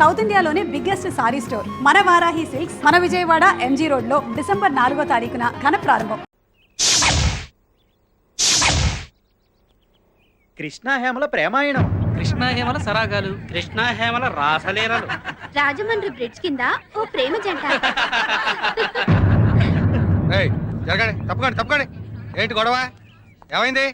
South ఇండియాలోనే biggest sorry store మన Varahi silks మన విజయవాడ ఎంజీ రోడ్ లో డిసెంబర్ 4వ తారీఖున ఘన ప్రారంభం. కృష్ణాహేమల ప్రేమాయణం, కృష్ణాహేమల సరాగాలు, కృష్ణాహేమల రాసలీలలు, రాజమండ్రి బ్రిడ్జ్ కింద ఓ ప్రేమ జంట. జరగండి, తప్పకండి తప్పకండి. ఏంటి గొడవ? ఏమైంది?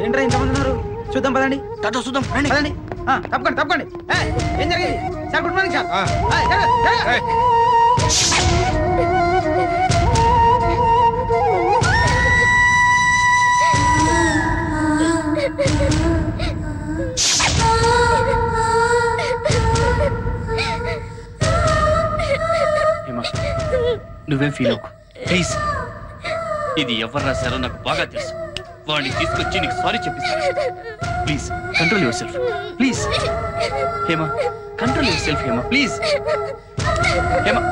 ఏంట్రా ఇంతమంది ఉన్నారు? చూద్దాం పదండి, చూద్దాం పదండి. తప్పకండి తప్పకండి. ఏం జరిగింది సార్? Good morning sir. నువ్వేం ఫీల్ అవ్వకు ప్లీజ్. ఇది ఎవరు రాశారో నాకు బాగా తెలుసు. వాడిని తీసుకొచ్చి నీకు సారీ చెప్పిస్తాను. Please control yourself please. Hema control yourself Hema please. Hema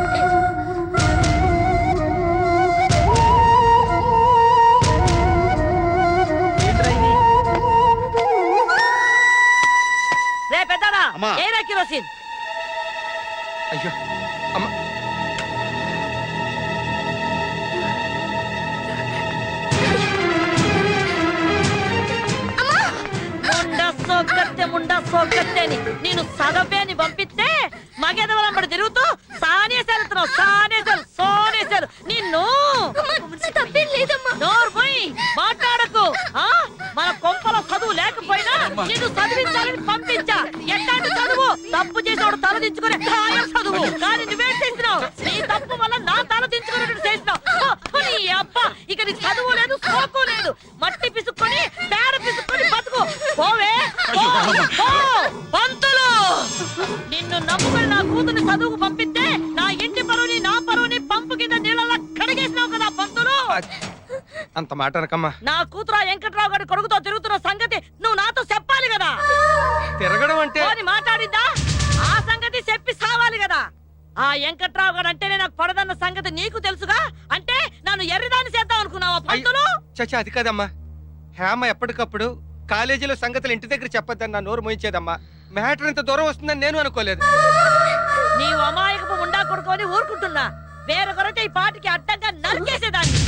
రే పెద్దనా ఏరా కిరోసిన్. అయ్యో అమ్మ, ముండా సోకత్తే అని నేను సగపేని పంపిస్తే మగెదవలంబడి తిరుగుతూ సానేసారు సోనేసారు నిన్ను. నోరు పోయి మాట్లాడకు. మన కొంపల చదువు లేకపోయినా నిన్ను చదివించాలని పంపించా. ఎట్లాంటి చదువు? తప్పు చేసేవాడు తల దించుకునే ఖాయం చదువు. కానీ నువ్వేం చేసినావు? నీ తప్పు వల్ల నా తల దించుకున్నట్టు చేసినావు. నీ అబ్బ ఇక నీ చదువు లేదు, సోకు లేదు. మట్టి పిసుక్కొని పేడ పిసుక్కొని బతుకు. పోవే పంతులు. నిన్ను నమ్ముకుని నా కూతురు చదువుకు పంపిస్తే నా ఇంటి పరువుని నా పరువుని పంపు కింద నీళ్ళ కడిగేసినావు కదా పంతులు. అంత మాట అనకమ్మా. నా కూతురు వెంకట్రావు గారి కొడుకుతో తిరుగుతున్న సంగతి నువ్వు నాతో చెప్పాలి కదా. తిరగడం అంటే మాట్లాడిందా? ఆ సంగతి చెప్పి సావాలి కదా. ఆ వెంకట్రావు గారు అంటేనే నాకు పడదన్న సంగతి నీకు తెలుసుగా. అంటే నన్ను ఎర్రిదాన్ని చేద్దాం అనుకున్నావా పంతులు? చచ్చా అది కాదమ్మా. హేమ ఎప్పటికప్పుడు కాలేజీలో సంగతులు ఇంటి దగ్గర చెప్పొద్దని నా నోరు మోయించేదమ్మా. మ్యాటర్ ఇంత దూరం వస్తుందని నేను అనుకోలేదు. నీవు అమాయకపు ఉండా కొడుకోని ఊరుకుంటున్నా. వేరొకరైతే ఈ పాటికి అడ్డంగా నరికేసేదాన్ని.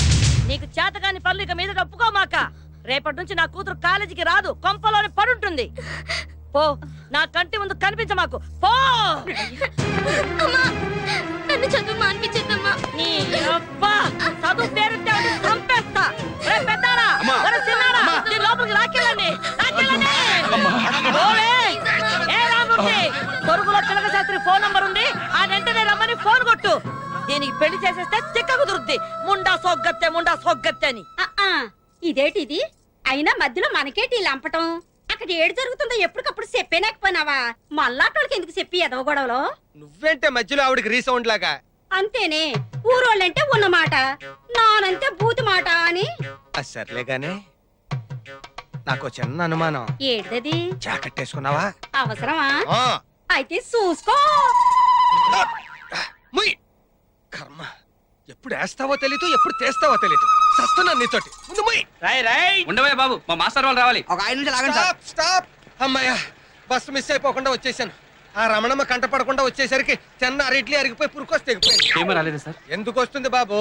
నీకు చేతగాని పనులు ఇక మీద ఒప్పుకోమాక. రేపటి నుంచి నా కూతురు కాలేజీకి రాదు, కొంపలోనే పడుంటుంది. పో, నా కంటి ముందు కనిపించమాకు. పో. నన్ను చదువు మానిపించేద్దమ్మా. నీ అబ్బా చదువు పేరుంటే చంపేస్తా. రే పెద్దారా, ఒరే చిన్నారా, నీ లోపలికి లాక్కెళ్ళండి. ఏ రామూర్తి, తొరుగులో చిలక శాస్త్రి ఫోన్ నంబర్ ఉంది. ఆ వెంటనే రమ్మని ఫోన్ కొట్టు. దీనికి పెళ్లి చేసేస్తే తిక్క కుదురుద్ది. ముండా సోగ్గత్తే అని. ఇదేటిది? అయినా మధ్యలో మనకేటి లంపటం? అక్కడ ఏడు జరుగుతుందో ఎప్పటికప్పుడు చెప్పేనాకపోయినావా? మళ్ళాటోళ్ళకి ఎందుకు చెప్పి ఎదవ గొడవలో? నువ్వేంటే మధ్యలో ఆవిడకి రీసౌండ్ లాగా? అంతేనే, ఊరోళ్ళంటే ఉన్న మాట, నానంతే బూతి మాట అని. సర్లే గానీ నాకు చిన్న అనుమానం. ఏడది? జాకెట్టేసుకున్నావా? అవసరమా? ఆ. అయితే చూసుకో. ముయ్. కర్మ, ఎప్పుడు వేస్తావో తెలీదు, ఎప్పుడు తీస్తావో తెలీదు. సస్తున్నాను నీతోటి. ముందు ముయ్. ఉండవే బాబు, మా మాస్టర్ వాళ్ళు రావాలి. ఒక 5 నిమిషాలు ఆగండి. Stop stop. అమ్మాయ్యా, బస్సు మిస్ అయిపోకుండా వచ్చేసాను. ఆ రమణమ్మ కంటపడకుండా వచ్చేసరికి చిన్న అరిట్లు అరిగిపోయి పురుకొస్తే ఏమీ రాలేదు సార్. ఎందుకు వస్తుంది బాబు?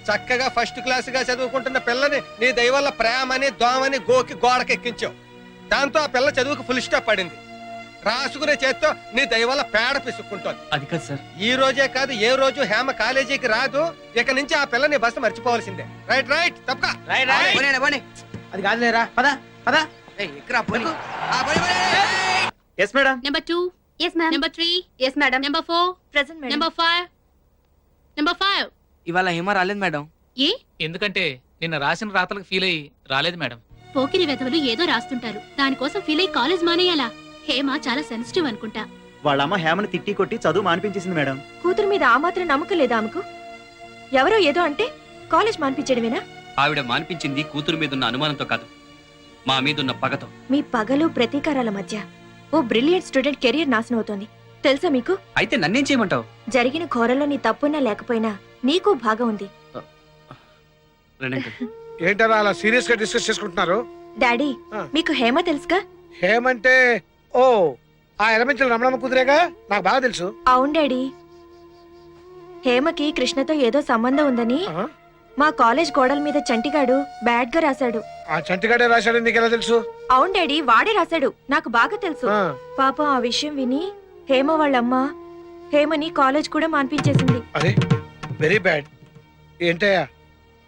చక్కగా ఫస్ట్ క్లాస్ గా చదువుకుంటున్న పిల్లని నీ దయ వల్ల ప్రేమని దోమని గోకి గోడకెక్కించావు. దాంతో ఆ పిల్ల చదువుకు ఫుల్ స్టాప్ పడింది. రాసుకునే చేత్తో నీ దయ వల్ల పేడ పిసుక్కుంటోంది. అది కాదు సార్. ఈ రోజే కాదు, ఏ రోజు హేమ కాలేజీకి రాదు. ఇక నుంచి ఆ పిల్లని బస్సు మర్చిపోవాల్సిందే. రైట్ రైట్ తప్పక. అది కాదులేరా, పద పద. Yes madam. Number 2. Yes, ma'am. Number 3. Yes, madam. Number 4. Present, madam. Number 5. Number 5. ఇవాళ హేమ రాలేదు మేడం. ఏ? ఎందుకంటే నిన్న రాసిన రాతలకు ఫీల్ అయ్యి రాలేదు మేడం. పోకిరి వెధవలు ఏదో రాస్తుంటారు, దానికోసం ఫీల్ అయ్యి కాలేజ్ మానేయాలా? హేమ చాలా సెన్సిటివ్ అనుకుంటా. వాళ్ళమ్మ హేమని తిట్టి కొట్టి చదువు మానిపించేసింది మేడం. కూతురు మీద ఆ మాత్రం నమ్మకం లేదా ఆమెకు? ఎవరో ఏదో అంటే కాలేజ్ మానిపించడమేనా? ఆవిడ మానిపించింది కూతురు మీద ఉన్న అనుమానంతో కాదు, మా మీదున్న పగతో. మీ పగలు ప్రతీకారాల మధ్య ఓ బ్రిలియంట్ స్టూడెంట్ కెరీర్ నాశనం అవుతోంది తెలుసా మీకు? అయితే నన్నేం చేయమంటావు? జరిగిన ఘోరంలో నీ తప్పున్నా లేకపోయినా నీకు భాగం ఉంది. ఏంటరా అలా సీరియస్ గా డిస్కస్ చేసుకుంటున్నారు? డాడీ మీకు హేమ తెలుసుగా? హేమంటే ఓ ఆ ఎలమెంచల రమణమ్మ కుదిరేగా, నాకు బాగా తెలుసు. అవును డాడీ, హేమకి కృష్ణతో ఏదో సంబంధం ఉందని మా కాలేజ్ గోడల మీద చంటిగాడు బ్యాడ్ గా రాశాడు. ఆ చంటిగాడే రాశాడు, నీకెలా తెలుసు? అవును డాడీ, వాడే రాశాడు, నాకు బాగా తెలుసు. పాపం ఆ విషయం విని హేమ వాళ్ళమ్మ హేమని కాలేజ్ కూడా మాన్పించేసింది. అరే వెరీ బ్యాడ్. ఏంటయ్యా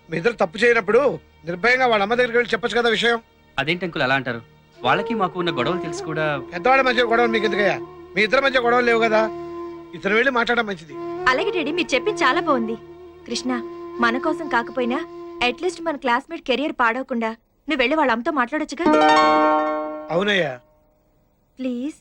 మీ ఇద్దరు తప్పు చేయనప్పుడు నిర్భయంగా వాళ్ళ అమ్మ దగ్గరికి వెళ్ళి చెప్పొచ్చు కదా విషయం. అదేంటి అంకుల్ అలా అంటారు? వాళ్ళకి మాకు ఉన్న గొడవలు తెలుసు కూడా. పెద్దవాళ్ళ మధ్య గొడవలు మీకు ఎందుకయ్యా? మీ ఇద్దరి మధ్య గొడవలు లేవు కదా, ఇతను వెళ్ళి మాట్లాడడం మంచిది. అలాగే డాడీ, మీరు చెప్పింది చాలా బాగుంది. కృష్ణ, మన కోసం కాకపోయినా అట్లీస్ట్ మన క్లాస్మేట్ కెరియర్ పాడవకుండా నువ్వు వెళ్ళి వాళ్ళ అమ్మతో మాట్లాడొచ్చుగా. అవునయ్యా ప్లీజ్.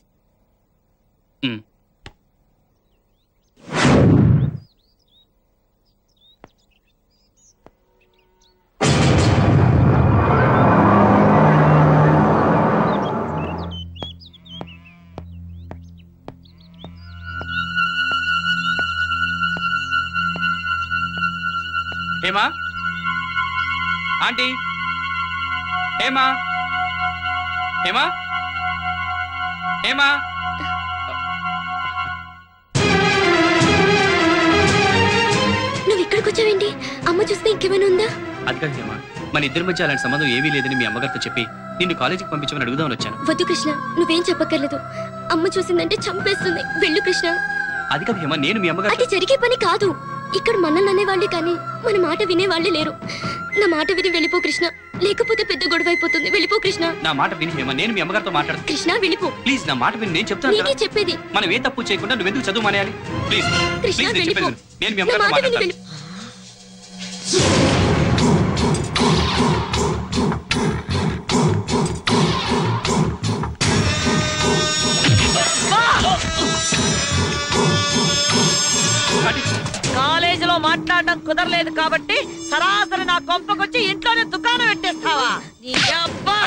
హేమా ఆంటీ, హేమా హేమా హేమా. నువ్వు ఇక్కడికి వచ్చావేంటి? అమ్మ చూస్తే ఇంకేమైనా ఉందా? అది కాదు హేమా, మన ఇద్దరి మధ్య అలాంటి సంబంధం ఏమీ లేదని మీ అమ్మగారితో చెప్పి నిన్ను కాలేజీకి పంపించమని అడుగుదామని వచ్చాను. వద్దు కృష్ణ, నువ్వేం చెప్పక్కర్లేదు. అమ్మ చూసిందంటే చంపేస్తుంది. వెళ్ళు కృష్ణ. అది కాదు హేమా, నేను మీ అమ్మగారు. అది జరిగే పని కాదు. ఇక్కడ మనల్ని అనేవాళ్ళే కానీ మన మాట వినేవాళ్లే లేరు. నా మాట విని వెళ్ళిపో కృష్ణ, లేకపోతే పెద్ద గొడవ అయిపోతుంది. వెళ్ళిపో కృష్ణ. నా మాట విని హేమా, నేను మీ అమ్మగారితో మాట్లాడతాను. కృష్ణ వెళ్ళిపో. ప్లీజ్ నా మాట విని, నేను చెప్తాను నీకే చెప్పేది. మనం ఏ తప్పు చేయకుండా నువ్వు ఎందుకు చదువు మానేయాలి? ప్లీజ్ కృష్ణ ప్లీజ్, నేను వెళ్ళిపో. చెప్పేది విను. నేను మీ నా అమ్మగారితో మాట విని మాట్లాడతాను. వెళ్ళిపో. కాలేజీలో మాట్లాడడం కుదరలేదు కాబట్టి సరాసరి నా కొంపకొచ్చి ఇంట్లోనే దుకాణం పెట్టేస్తావా? నీ అబ్బా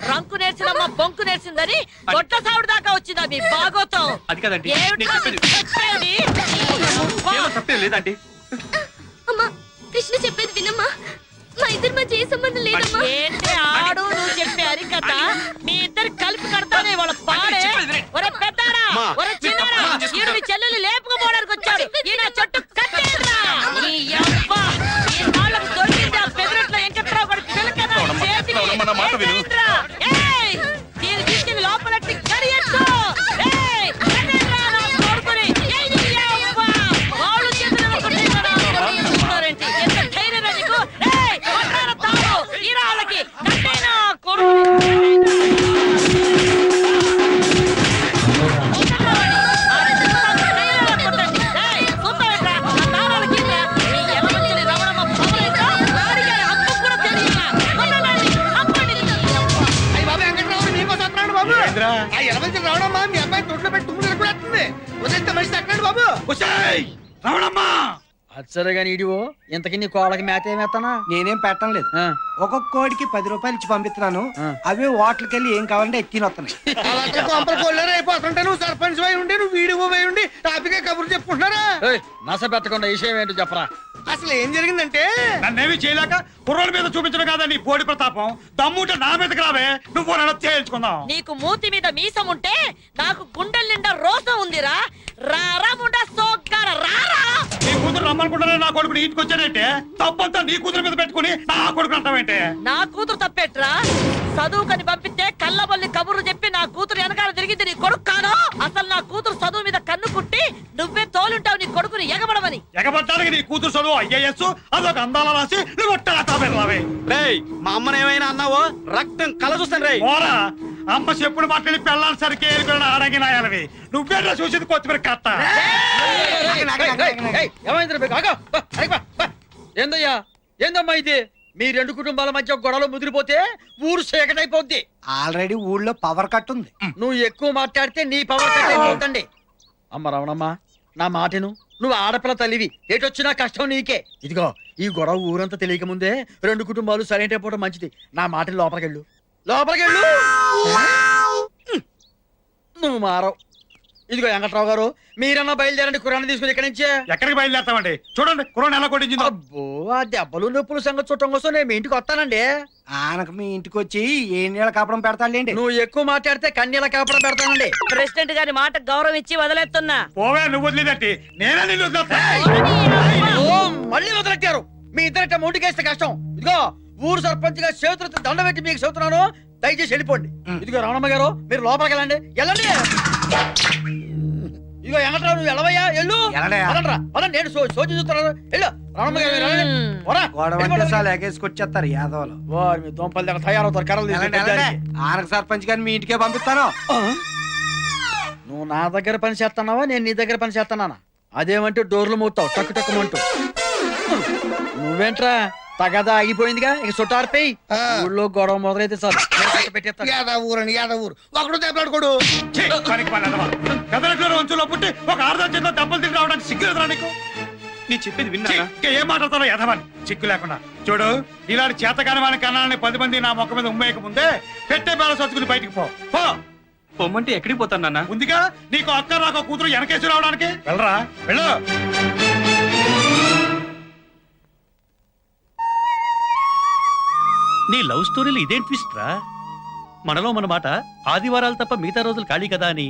రంకు నేర్చినమ్మా బొంకు నేర్చిందని గొడ్ల సావిడి దాకా వచ్చిందా మీ బాగోతం? అది కాదండి, ఏమిటా నేను చెప్పేది. చెప్పేది? హేమా తప్పేం లేదండి. అమ్మా కృష్ణ చెప్పేది వినమ్మా. మా ఇద్దరి మధ్య ఏ సంబంధం లేదమ్మా. ఏంటి ఆడు నువ్వు చెప్పే అరికథ? మీ ఇద్దరు కలిపి కడతానే వాళ్ళ పాడే. ఒరే పెద్దాడా, ఒరే చిన్నాడా, ఈడు మీ చెల్లెలు లేపుకుపోవడానికి వచ్చాడు. ఈయన చెట్టు కట్టేదిరా. నీ యవ్వ, ఈ వాళ్ళకు దొరికింది ఆ పెదరట్లో వెంకట్రావు గారి పిలకన చేతికి. ఏయ్, దీన్ని తీసుకెళ్ళి లోపలెట్టి కడియొచ్చు. ఏయ్, కట్టేదిరా నా కొడుకుని. ఏయ్, నీ యవ్వ, వాళ్ళు చేతులు కొట్టేదిరా. చూస్తారేంటి? ఎంత ధైర్యరా నీకు? ఏయ్, కొట్టారా తాడు. ఈరా వాళ్ళకి కట్టేనా కొడుకుని. రావడమ్మా, మీ అబ్బాయి తొట్లో పెట్టి తుమ్ములు ఎక్కడేస్తుంది. వదిలితే మనిషి తగ్గండి బాబు. రావడమ్మా. అచ్చరే గాని ఇడివో ఇంతకి నీ కోళ్ళకి మేత ఏమేస్తానా? నేనేం పెట్టడం లేదు. ఒక్కొక్క కోడికి 10 రూపాయలు ఇచ్చి పంపిస్తున్నాను. అవే హోటల్కి వెళ్ళి ఏం కావాలంటే ఎక్కిన వస్తున్నాయి. అయిపోతుంటే నువ్వు సర్పంచ్ అయి ఉండి, నువ్వు వీడియో పోయి ఉండి టాపిక్ కబుర్లు చెప్పుకుంటున్నారా? నస పెట్టకుండా విషయం ఏంటో చెప్పరా. అసలు ఏం జరిగిందంటే, నన్నేమి చేయలేక కుర్రోల మీద చూపించడం కాదా నీ పోడి ప్రతాపం? దమ్ముంటే నా మీదకి రావే, నువ్వు తేల్చుకుందాం. నీకు మూతి మీద మీసం ఉంటే నాకు గుండెల నిండా రోసం ఉందిరా. రారా ముండా సోగ్గార రారా. నీ కూతురు రమ్మనుకుంటానే నా కొడుకుని ఇంటికొచ్చానంటే తప్పంతా నీ కూతురు మీద పెట్టుకుని నా కొడుకు అంటావేంటే? నా కూతురు తప్పెట్రా? చదువుకని పంపిస్తే కళ్ళబల్లి కబుర్లు చెప్పి నా కూతురు వెనకాల తిరిగింది నీ కొడుకు కాదు. అసలు నా కూతురు చదువు మీద కన్ను కుట్టి నువ్వే తోలుంటావు నీ కొడుకుని ఎగబడమని. ఎగబడ్డానికి నీ కూతురు చదువు ఐఏఎస్ అదొక అందాల రాసి నువ్వు రావే. మా అమ్మని ఏమైనా అన్నావో రక్తం కల చూస్తాను రే. పోరా, అమ్మ చెప్పుడు మాట్లాడి పెళ్ళాలి సరికి ఏరుకుని అడగినాయాలవి. నువ్వేనా చూసింది కొత్తిమీర కట్ట. ఏందయ్యా, ఏందమ్మా ఇది? మీ రెండు కుటుంబాల మధ్య గొడవలు ముదిరిపోతే ఊరు సేకటైపోద్ది. ఆల్రెడీ ఊళ్ళో పవర్ కట్ ఉంది. నువ్వు ఎక్కువ మాట్లాడితే నీ పవర్ కట్ అయిపోతండి. అమ్మ రమణమ్మ, నా మాటను. నువ్వు ఆడపిల్ల తల్లివి, ఏటొచ్చినా కష్టం నీకే. ఇదిగో ఈ గొడవ ఊరంతా తెలియక ముందే రెండు కుటుంబాలు సైలెంట్ అయిపోవడం మంచిది. నా మాటని లోపలికెళ్ళు. లోపలికి వెళ్ళు. నువ్వు మారవు. ఇదిగో వెంకట్రావు గారు, మీరన్నా బయలుదేరండి కురాన్ని తీసుకుని ఇక్కడి నుంచే. ఎక్కడికి బయలుదేరతామండి? చూడండి కుర్రాన్ని ఎలా కొట్టించిందో. అబ్బో, ఆ దెబ్బలు నొప్పులు సంగతి చూడటం కోసం నేను మీ ఇంటికి వస్తానండి. ఆనకు మీ ఇంటికి వచ్చి ఏ నీళ్ళ కాపడం పెడతాడులేండి. నువ్వు ఎక్కువ మాట్లాడితే కన్యల కాపడం పెడతానండి. ప్రెసిడెంట్ గారి మాట గౌరవం ఇచ్చి వదిలేస్తున్నా. పోవే, నువ్వు వదిలేదట్టి నేనే నిన్ను వదిలేస్తా. ఓ, మళ్ళీ వదిలెట్టారు. మీ ఇద్దరిట మూటికేస్తే కష్టం. ఇదిగో ఊరు సర్పంచ్ గా చేతులతో దండ పెట్టి మీకు చెబుతున్నాను, దయచేసి వెళ్ళిపోండి. ఇదిగో రమణమ్మ గారు, మీరు లోపలికి వెళ్ళండి. వెళ్ళండి. ఇదిగో వెంకట్రావు, నువ్వు వెళ్ళవయ్యా, వెళ్ళు. పదండి, నేను సోచి చూస్తున్నాను. వెళ్ళు రమణమ్మ గారు, మీరు వెళ్ళండి. పోరా. గొడవ సార్లు ఎగేసుకొచ్చేస్తారు యాదవులు. వారు మీ దోంపల్లి దగ్గర తయారవుతారు కర్రలు తీసుకొని. ఆనక సర్పంచ్ గారిని మీ ఇంటికే పంపిస్తాను. నువ్వు నా దగ్గర పని చేస్తున్నావా, నేను నీ దగ్గర పని చేస్తున్నానా? అదేమంటే డోర్లు మూతావు టక్కు టక్కుమంటూ. నువ్వేంట్రా, తగదా ఆగిపోయిందిగా, ఇక చుట్టారిపోయి ఊళ్ళో గొడవ మొదలైతే సార్ ఊరని యాదవూరు ఒకడు దెబ్బలాడుకోడు. వంచులో పుట్టి ఒక ఆరుదో చిన్న దెబ్బలు తిరిగి రావడానికి సిగ్గులేదురా నీకు? నీ చెప్పేది విన్నా? ఏం మాట్లాడతారో ఎదవని చిక్కు లేకుండా. చూడు, ఇలాంటి చేతకాని వాళ్ళని కన్నాలని 10 మంది నా మొక్క మీద ఉమ్మేయక ముందే పెట్టే బేల సొచ్చుకుని బయటికి పో. పొమ్మంటే ఎక్కడికి పోతాను నాన్న? ఉందిగా నీకు అక్క రాక కూతురు వెనకేసి రావడానికి. వెళ్ళరా, వెళ్ళు. నీ లవ్ స్టోరీలు ఇదేం ట్విస్ట్ రా? మనలో మన మాట ఆదివారాలు తప్ప మిగతా రోజులు ఖాళీ కదా అని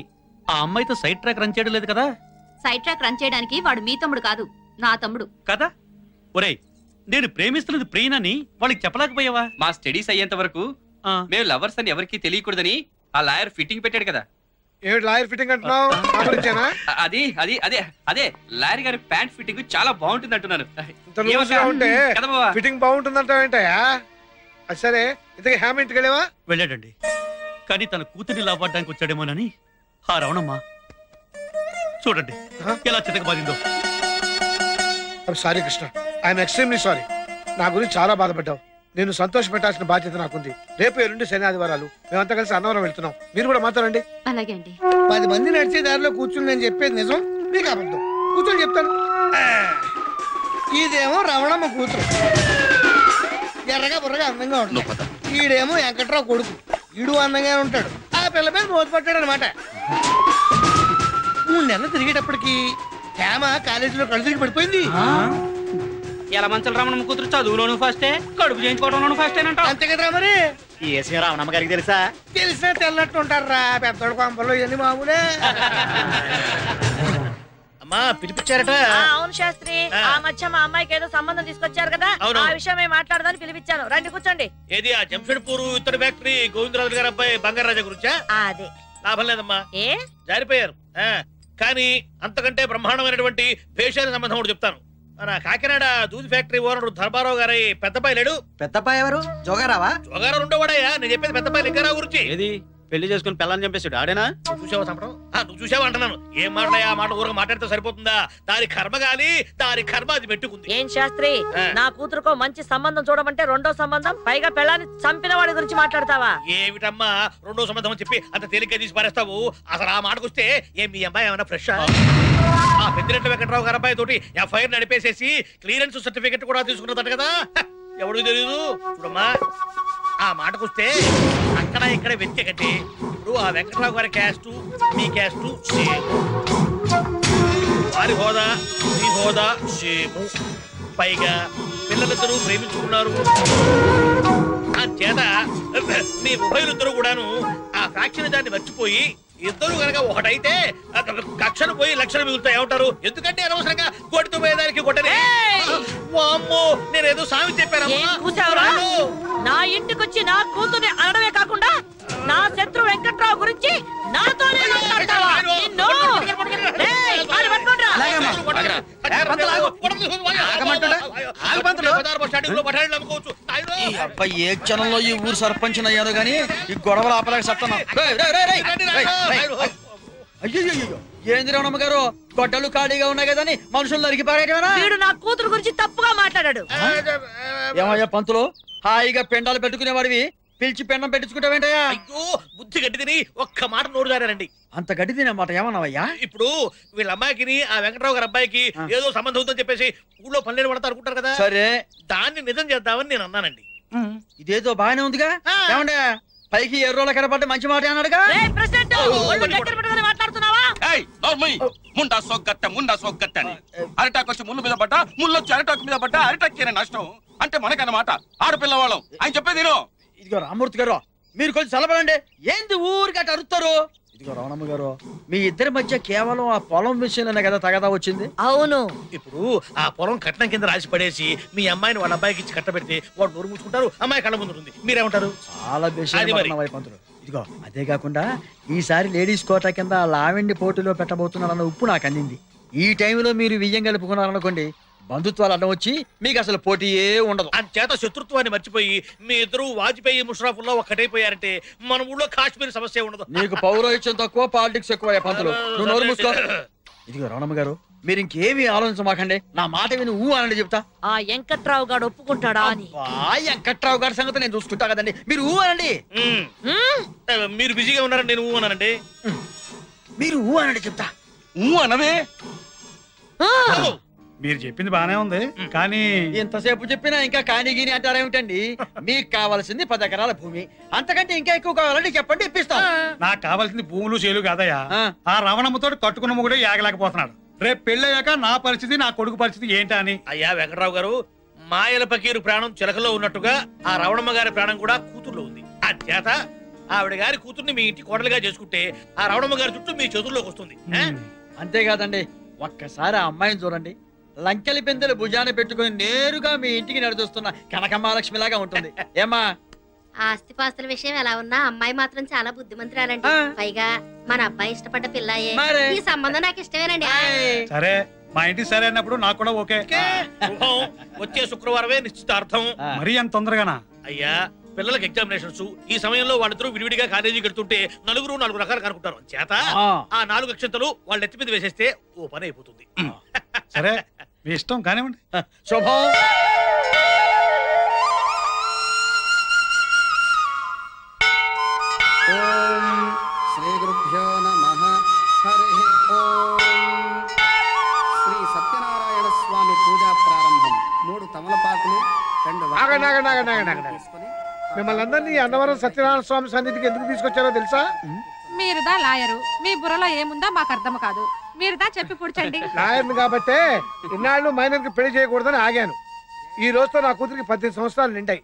ఆ అమ్మాయితో సైడ్ ట్రాక్ రన్ చేయడం లేదు కదా? సైడ్ ట్రాక్ రన్ చేయడానికి వాడు మీ తమ్ముడు కాదు, నా తమ్ముడు కదా? ఒరేయ్, నేను ప్రేమిస్తున్నది ప్రియనని వాళ్ళకి చెప్పలేకపోయావా? మా స్టడీస్ అయ్యేంత వరకు మేము లవర్స్ అని ఎవరికి తెలియకూడదని ఆ లాయర్ ఫిట్టింగ్ పెట్టాడు కదా. ఏమిటి లాయర్ ఫిట్టింగ్ అంటున్నావు? అది అది అదే అదే లాయర్ గారి ప్యాంట్ ఫిట్టింగ్ చాలా బాగుంటుంది అంటున్నాను. ఫిట్టింగ్ బాగుంటుందంటావు ఏంటయ్యా? సరే, ఇంతకీ హ్యామ్ ఇంటికి వెళ్ళావా? వెళ్ళాడండి, కానీ తన కూతుర్ని లాభపడడానికి వచ్చాడేమోనని ఆ రవణమ్మ చూడండి ఎలా చితకబాదిందో. Sorry Krishna, I'm extremely sorry. నా గురించి చాలా బాధపడ్డావు. నేను సంతోష పెట్టాల్సిన బాధ్యత నాకుంది. రేపు ఎల్లుండి శని ఆదివారాలు మేమంతా కలిసి అన్నవరం వెళ్తున్నాం. మీరు కూడా మాట్లాడండి. అలాగే అండి. 10 మంది నడిచే దారిలో కూర్చుని నేను చెప్పేది నిజం, మీకు అబద్ధం. కూర్చొని చెప్తాను. ఇదేమో రమణమ్మ కూతురు, ఎర్రగా బుర్రగా అందంగా ఉంటాడు. ఈడేమో వెంకట్రావు కొడుకు, ఈడు అందంగా ఉంటాడు. ఆ పిల్ల మీద మోత పట్టాడు అనమాట. 3 నెలలు తిరిగేటప్పటికి హేమ కాలేజీలో కళ్ళు తిరిగి పడిపోయింది. ఎలా మంచల రమణమ్మ కూతురు చదువులోను ఫస్టే, కడుపు చేయించుకోవడంలోను ఫస్టేనంట. అంతే కదరా మరి. రమణమ్మ గారికి తెలుసా? తెలిసినా తెల్లట్టు ఉంటారా, పెద్దోడు కొంపలు ఇవన్నీ మామూలే. అమ్మా పిలిపించారట. అవును శాస్త్రి, ఆ మధ్య మా అమ్మాయికి ఏదో సంబంధం తీసుకొచ్చారు కదా, ఆ విషయం మాట్లాడదాని పిలిపించాను. రండి కూర్చోండి. ఏది ఆ జంషెడ్పూర్ ఇత్తడి ఫ్యాక్టరీ గోవిందరాజు గారి అబ్బాయి బంగారాజా గురించా? అదే. లాభం లేదమ్మా, ఏ జారిపోయారు. కానీ అంతకంటే బ్రహ్మాండమైనటువంటి పేషాల సంబంధం కూడా చెప్తాను. మన కాకినాడ దూది ఫ్యాక్టరీ ఓనర్ ధర్మారావు గారి పెద్దపాయ లేడు. పెద్దపాయ ఎవరు? జోగారావా? జోగారావు ఉండవాడయ్యా, నేను చెప్పేది పెద్దపాయ లింగారావు గురించి. ఏది పెళ్లి చేసుకుని పిల్లని చంపేశాడు ఆడేనా? చూసావా చంపడం? నువ్వు చూసావా అంటున్నాను. ఏం మాట్లాడా ఆ మాట ఊరగా మాట్లాడితే సరిపోతుందా? దాని కర్మ గాలి, దాని కర్మ అది పెట్టుకుంది. ఏం శాస్త్రి, నా కూతురుకో మంచి సంబంధం చూడమంటే రెండో సంబంధం, పైగా పెళ్ళాన్ని చంపిన వాడి గురించి మాట్లాడతావా? ఏమిటమ్మా రెండో సంబంధం అని చెప్పి అంత తేలిగ్గా తీసి పారేస్తావు? అసలు ఆ మాటకు వస్తే మీ అమ్మాయి ఏమైనా ఫ్రెష్? ఆ పెద్దిరెడ్డి వెంకట్రావు గారి అబ్బాయి తోటి ఎఫ్ఐఆర్ నడిపేసేసి క్లియరెన్స్ సర్టిఫికెట్ కూడా తీసుకున్నదట కదా. ఎవరికి తెలియదు. చూడమ్మా, ఆ మాటకొస్తే అక్కడ ఇక్కడ వ్యక్తి ఇప్పుడు ఆ వెంకట్రావు గారి క్యాస్ట్ మీ క్యాస్ట్ సేమ్, వారి హోదా మీ హోదా సేము, పైగా పిల్లలిద్దరూ ప్రేమించుకున్నారు. చేత మీ ఉభయులిద్దరూ కూడాను ఆ ఫ్యాక్షన్ దాన్ని మర్చిపోయి ఇద్దరు కనుక ఒకటైతే కక్షలు పోయి లక్షలు మిగులుతాయి. ఏమంటారు? ఎందుకంటే అనవసరంగా కోటితో పోయేదానికి కొట్టనే. వామ్మో, నేనేదో సామి చెప్పాను. నా ఇంటికొచ్చి నా కూతుర్ని అనడమే కాకుండా నా శత్రు వెంకట్రావు గురించి నాతోనే మాట్లాడతావా? ఏ క్షణంలో ఈ ఊరు సర్పంచ్ అయ్యాను గానీ ఈ గొడవలు ఆపలేక సత్తాను. అయ్యో ఏంది రమణమ్మ గారు, గొడ్డలు ఖాళీగా ఉన్నాయి కదా అని మనుషులు నరికి పారేయటమేనా? వీడు నా కూతురు గురించి తప్పుగా మాట్లాడాడు. ఏమయ్యా పంతులు, హాయిగా పెండాలు పెట్టుకునేవాడివి పిలిచి పెండం పెట్టించుకుంటావేంటయ్యా? అయ్యో, బుద్ధి గడ్డి తిని ఒక్క మాట నోరు జారారండి. అంత గడ్డి తినమాట ఏమన్నావయ్యా? ఇప్పుడు వీళ్ళ అమ్మాయికి ఆ వెంకటరావు గారి అబ్బాయికి ఏదో సంబంధం ఉందని చెప్పేసి ఊళ్ళో పనులు పడతా అనుకుంటారు కదా. సరే, దాన్ని నిజం చేద్దామని నేను అన్నానండి. ఇదేదో బాగానే ఉందిగా. ఏమండే పైకి ఎర్రోళ్ళ కనపడ్డ మంచి మాట అన్నాడుగా. మాట్లాడుతున్నావా? ముండా సోగ్గట్ట అని అరిటాకు వచ్చి ముళ్ళు మీద పడ్డా, ముళ్ళు వచ్చి అరిటాకు మీద పడ్డా, అరిటాకు నష్టం అంటే మనకన్నమాట. ఆడపిల్లవాళ్ళం ఆయన చెప్పేది. ఇదిగో రామూర్తి గారు, మీరు కొంచెం చల్లబడండి. ఏంది ఊరికి అటు అరుస్తారు? ఇదిగో రమణమ్మ గారు, మీ ఇద్దరి మధ్య కేవలం ఆ పొలం విషయంలోనే కదా తగదా వచ్చింది. అవును. ఇప్పుడు ఆ పొలం కట్నం కింద రాసి పడేసి మీ అమ్మాయిని వాళ్ళ అబ్బాయికి ఇచ్చి కట్టబెడితే వాడు నోరు మూసుకుంటారు, అమ్మాయి కళ్ళ ముందు ఉంటుంది. మీరేమంటారు? చాలా అది మరి. వైపంతులు. ఇదిగో అదే కాకుండా ఈసారి లేడీస్ కోటా కింద లావెండి పోటీలో పెట్టబోతున్నారన్న ఉప్పు నాకు అందింది. ఈ టైంలో మీరు వియ్యం కలుపుకున్నారనుకోండి, బంధుత్వాలు అడ్డం వచ్చి మీకు అసలు పోటీయే ఉండదు. అంచేత శత్రుత్వాన్ని మర్చిపోయి మీ ఇద్దరు వాజ్పేయి ముషరఫ్లో ఒక్కటైపోయారంటే మన ఊళ్ళో కాశ్మీర్ సమస్య ఉండదు. నీకు పౌరోహిత్యం తక్కువ, పాలిటిక్స్ ఎక్కువ పంతులు. నువ్వు నోరు మూసుకో. ఇదిగో రమణమ్మ గారు, మీరు ఇంకేమీ ఆలోచించమాకండి. నా మాట విని ఊ అనండి చెప్తా. ఆ వెంకట్రావు గారు ఒప్పుకుంటాడా అని. వెంకట్రావు గారి సంగతి నేను చూసుకుంటా కదండి, మీరు ఊ అనండి. మీరు బిజీగా ఉన్నారని నేను ఊ అన్నానండి. మీరు ఊ అనండి చెప్తా. ఊ అనవే. మీరు చెప్పింది బానే ఉంది, కానీ ఎంతసేపు చెప్పినా ఇంకా కాని గీని అంటారేమిటండి? మీకు కావాల్సింది 10 ఎకరాల భూమి, అంతకంటే ఇంకా ఎక్కువ కావాలంటే చెప్పండి, ఇప్పిస్తాం. నాకు కావాల్సింది భూములు చేలు కాదయ్యా. ఆ రవణమ్మతో కట్టుకున్న మొగుడే యాగలేకపోతున్నాడు. రేపు పెళ్ళయ్యాక నా పరిస్థితి, నా కొడుకు పరిస్థితి ఏంటా అని. అయ్యా వెంకటరావు గారు, మాయల పకీరు ప్రాణం చిలకలో ఉన్నట్టుగా ఆ రవణమ్మ గారి ప్రాణం కూడా కూతుర్లో ఉంది. అంచేత ఆవిడ గారి కూతుర్ని మీ ఇంటి కోడలుగా చేసుకుంటే ఆ రవణమ్మ గారి చుట్టూ మీ చేతుల్లోకి వస్తుంది. అంతేకాదండి, ఒక్కసారి ఆ అమ్మాయిని చూడండి. లంకెలి పెందెలు భుజాన పెట్టుకుని నేరుగా మీ ఇంటికి నడుస్తున్న కనకమహాలక్ష్మి లాగా ఉంటుంది. ఏమా? ఆస్తిపాస్తుల విషయం ఎలా ఉన్నా అమ్మాయి మాత్రం చాలా బుద్ధిమంతురాలండి. పైగా మన అబ్బాయి ఇష్టపడ్డ పిల్లాయే. ఈ సంబంధం నాకు ఇష్టమేనండి. సరే, మా ఇంటికి సరే అన్నప్పుడు నాకు కూడా ఓకే. వచ్చే శుక్రవారమే నిశ్చితార్థం. మరీ అంత తొందరగానా? అయ్యా, పిల్లలకి ఎగ్జామినేషన్స్. ఈ సమయంలో వాళ్ళిద్దరూ విడివిడిగా కాలేజీకి వెళ్తుంటే నలుగురు 4 రకాలు కనుక్కుంటారు. చేత ఆ 4 అక్షంతలు వాళ్ళ ఎత్తి మీద వేసేస్తే ఓ పని అయిపోతుంది. సరే, మీ ఇష్టం కానివ్వండి. శుభం. శ్రీ గురుభ్యో నమః. హరి ఓం. శ్రీ సత్యనారాయణ స్వామి పూజా ప్రారంభం. 3 తమలపాకులు, 2 తీసుకొని మిమ్మల్ని అందరినీ అన్నవరం సత్యనారాయణ స్వామి సన్నిధికి ఎందుకు తీసుకొచ్చారో తెలుసా? మీరుదా లాయరు, మీ బుర్రలో ఏముందో మాకు అర్థం కాదు. మీరుదా చెప్పి పుడ్చండి. లాయర్ని కాబట్టే ఇన్నాళ్ళు మైనర్ కి పెళ్లి చేయకూడదని ఆగాను. ఈ రోజుతో నా కూతురికి 18 సంవత్సరాలు నిండాయి.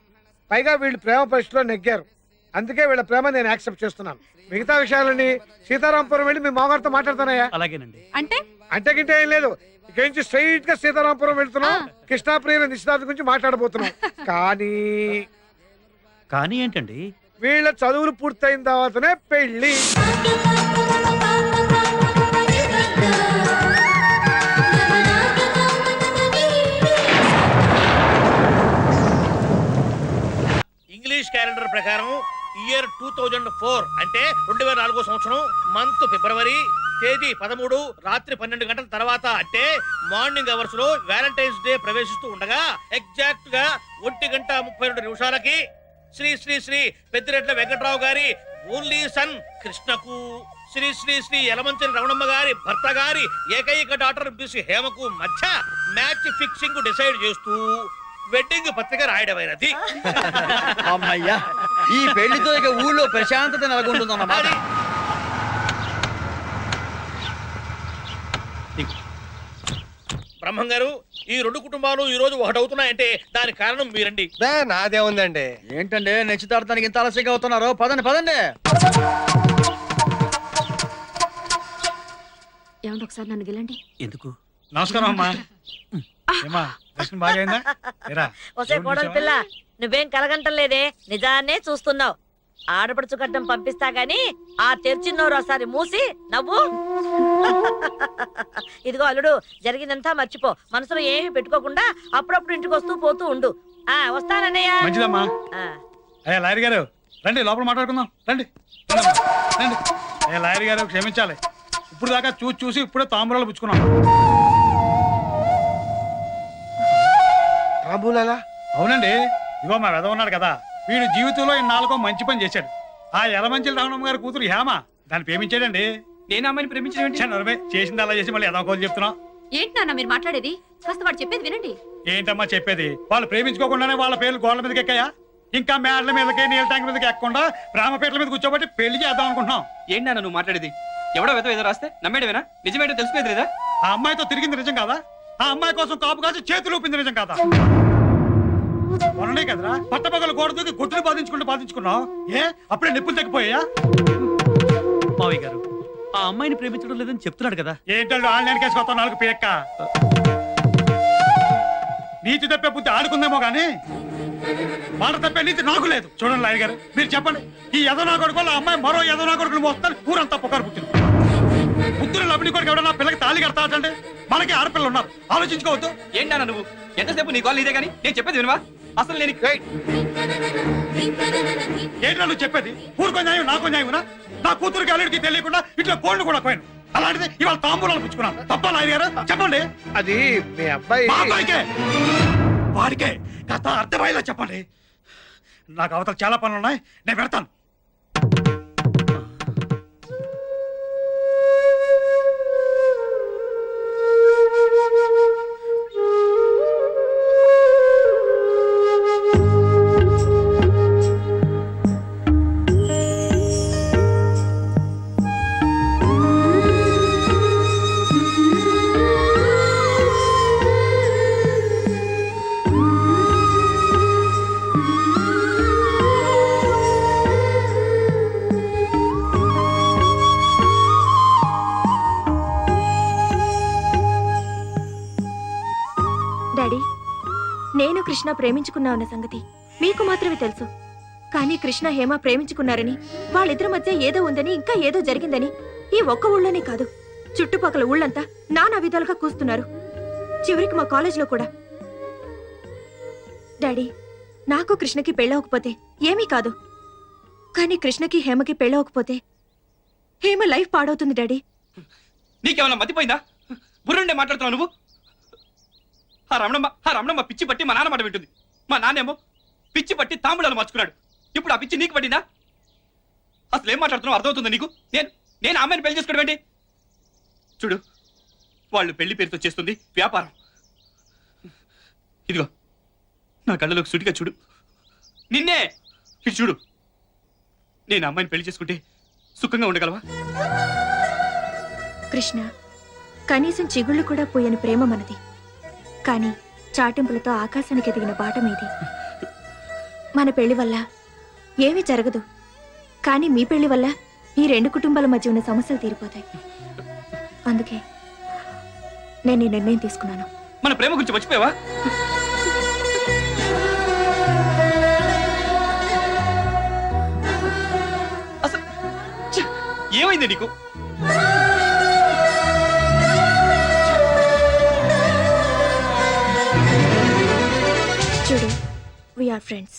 పైగా వీళ్ళు ప్రేమ పరీక్షలో నెగ్గారు. అందుకే వీళ్ళ ప్రేమ నేను యాక్సెప్ట్ చేస్తున్నాను. మిగతా విషయాలని సీతారాంపురం వెళ్ళి మీ మామగారితో మాట్లాడతానయ్యా. అలాగేనండి. అంటే గింటే ఏం లేదు. ఇక్కడి నుంచి స్ట్రైట్ గా సీతారాంపురం వెళ్తున్నాం. కృష్ణాప్రియుల నిశ్చితార్థం గురించి మాట్లాడబోతున్నాం. కానీ ఏంటండి? వీళ్ళ చదువులు పూర్తయిన తర్వాతనే పెళ్లి. ఇంగ్లీష్ క్యాలెండర్ ప్రకారం ఇయర్ 2004 అంటే 2004 సంవత్సరం, మంత్ ఫిబ్రవరి, తేదీ 13, రాత్రి 12 గంటల తర్వాత అంటే మార్నింగ్ అవర్స్ లో వ్యాలంటైన్స్ డే ప్రవేశిస్తూ ఉండగా ఎగ్జాక్ట్ గా 1:32 శ్రీ శ్రీ శ్రీ పెద్దిరెడ్ల వెంకట్రావు గారి ఓన్లీ సన్ కృష్ణకు, శ్రీ శ్రీ శ్రీ యలమంచిలి రమణమ్మ గారి భర్త గారి ఏకైక డాక్టర్ బిసి హేమకు మధ్య మ్యాచ్ ఫిక్సింగ్ డిసైడ్ చేస్తూ వెడ్డింగ్ పత్రిక రాయడమైనది. అమ్మయ్యా, ఈ పెళ్లితో ఇక ఊళ్ళో ప్రశాంతత నెలకొంటుందన్నమాట. బ్రహ్మం గారు, ఈ 2 కుటుంబాలు ఈ రోజు ఒకటవుతున్నాయంటే దానికి కారణం మీరండి. నాదే ఉందండి. ఏంటండి నిశ్చితార్థానికి ఇంత ఆలస్యంగా అవుతున్నారు? పదండి పదండి. ఏమండి ఒకసారి నన్ను గెలండి. ఎందుకు? నమస్కారం అమ్మా. ఏమా దర్శనం బాగా అయిందా? ఒసే కోడలి పిల్ల, నువ్వేం కలగంటం లేదే, నిజాన్నే చూస్తున్నావు. ఆడపడుచు గడ్డం పంపిస్తా గాని ఆ తెరిచిన్నోరు ఒకసారి మూసి నవ్వు. ఇదిగో అల్లుడు, జరిగిందంతా మర్చిపో. మనసులో ఏమీ పెట్టుకోకుండా అప్పుడప్పుడు ఇంటికి వస్తూ పోతూ ఉండు. వస్తానన్నయ్య. మంచిదమ్మా. అయ్యా లాయర్ గారు రండి, లోపల మాట్లాడుకుందాం. రండి రండి. అయ్యా లాయర్ గారు క్షమించాలి, ఇప్పుడు దాకా చూసి ఇప్పుడే తాంబూలాలు పుచ్చుకున్నాం. అవునండి. ఇగో మా వెధ ఉన్నాడు కదా, వీడు జీవితంలో ఇన్నాళ్ళకో మంచి పని చేశాడు. ఆ యలమంచిలి రమణమ్మ గారి కూతురు హేమ దాన్ని ప్రేమించాడండి. నేను అమ్మాయిని ప్రేమించాను. చేసింది అలా చేసి మళ్ళీ ఎదవకోలు చెప్తున్నావు. ఏంటి నాన్న మీరు మాట్లాడేది? కాస్త వాడు చెప్పేది వినండి. ఏంటమ్మా చెప్పేది? వాళ్ళు ప్రేమించుకోకుండానే వాళ్ళ పేర్లు గోడల మీదకి ఎక్కాయా? ఇంకా మేడల మీదకి నీళ్ళ ట్యాంక్ మీదకి ఎక్కకుండా ప్రేమపేటల మీద కూర్చోబెట్టి పెళ్లి చేద్దాం అనుకుంటున్నాం. ఏంటి నాన్న నువ్వు మాట్లాడేది? ఎవడో ఏదో రాస్తే నమ్మేడమేనా? నిజమేంటో తెలిసిపోయేది లేదా? ఆ అమ్మాయితో తిరిగింది నిజం కాదా? ఆ అమ్మాయి కోసం కాపు కాసి చేతులు ఊపింది నిజం కాదా? మొన్ననే కదరా పట్టపగలు గోడ దూకి గుట్టును బాధించుకున్నావు. ఏ అప్పుడే నిప్పులు తగ్గిపోయా? మావయ్య గారు ఆ అమ్మాయిని ప్రేమించడం లేదని చెప్తున్నాడు కదా. ఏంటంటే ఆన్లైన్ కేసు కొత్త నాలుగు పేక్క నీతి తప్పే బుద్ధి ఆడుకుందేమో గానీ మాట తప్పే నీతి నాకు లేదు. చూడండి లాయర్ గారు, మీరు చెప్పండి, ఈ ఎదనా కొడుకు ఆ అమ్మాయి మరో ఎదనా కొడుకులు మోస్తాను ఊరంతా పుకారు పుట్టింది. బుద్ధులు లబ్ని కొడుకు ఎవడన్నా పిల్లకి తాళి కడతాడంటే మనకి ఆడపిల్లలు ఉన్నారు, ఆలోచించుకోవద్దు. ఏంటన్నా నువ్వు ఎంతసేపు నీ కాల్ ఇదే కానీ నేను చెప్పేది వినవా? అసలు నేను ఏంటన్నా నువ్వు చెప్పేది? ఊరుకో న్యాయం నాకో న్యాయమునా? నా కూతురికి అల్లుడికి తెలియకుండా ఇట్లా కోళ్ళు కూడా పోయాను. అలాంటిది ఇవాళ తాంబూలాలు పుచ్చుకున్నాను. తప్ప లాయర్ గారు చెప్పండి. అది మీ అబ్బాయి మా అబ్బాయికే వాడికే కథ అర్థమయ్యేలా చెప్పండి. నాకు అవతల చాలా పనులు ఉన్నాయి, నేను పెడతాను. డాడీ, నేను కృష్ణ ప్రేమించుకున్నా అన్న సంగతి మీకు మాత్రమే తెలుసు. కానీ కృష్ణ హేమ ప్రేమించుకున్నారని, వాళ్ళిద్దరి మధ్య ఏదో ఉందని, ఇంకా ఏదో జరిగిందని ఈ ఒక్క ఊళ్ళోనే కాదు చుట్టుపక్కల ఊళ్ళంతా నానా విధాలుగా కూస్తున్నారు. చివరికి మా కాలేజ్లో కూడా. డాడీ, నాకు కృష్ణకి పెళ్ళవకపోతే ఏమీ కాదు, కానీ కృష్ణకి హేమకి పెళ్ళవకపోతే హేమ లైఫ్ పాడవుతుంది డాడీ. నీకేమన్నా మతిపోయిందా? బుర్రుండే మాట్లాడుతున్నావు నువ్వు. ఆ రమణమ్మ పిచ్చి పట్టి మా నాన్న మాట వింటుంది. మా నాన్నేమో పిచ్చి పట్టి తాంబూలాలు మార్చుకున్నాడు. ఇప్పుడు ఆ పిచ్చి నీకు పట్టిందా? అసలు ఏం మాట్లాడుతున్నావు అర్థమవుతుంది నీకు? నేను అమ్మాయిని పెళ్లి చేసుకోవడం ఏంటి? చూడు, వాళ్ళు పెళ్లి పేరుతో చేస్తుంది వ్యాపారం. ఇదిగో నా కళ్ళలోకి సుటిగా చూడు, నిన్నే ఇటు చూడు. నేను అమ్మాయిని పెళ్లి చేసుకుంటే సుఖంగా ఉండగలవా? కృష్ణ, కనీసం చిగుళ్ళు కూడా పోయని ప్రేమ మనది. కానీ చాటింపులతో ఆకాశానికి ఎదిగిన బాట మీది. మన పెళ్లి వల్ల ఏమీ జరగదు, కానీ మీ పెళ్లి వల్ల ఈ రెండు కుటుంబాల మధ్య ఉన్న సమస్యలు తీరిపోతాయి. అందుకే నేను ఈ నిర్ణయం తీసుకున్నాను. మన ప్రేమ గురించి మర్చిపోయావా? అసలు ఏమైంది నీకు? చూడు, we are friends.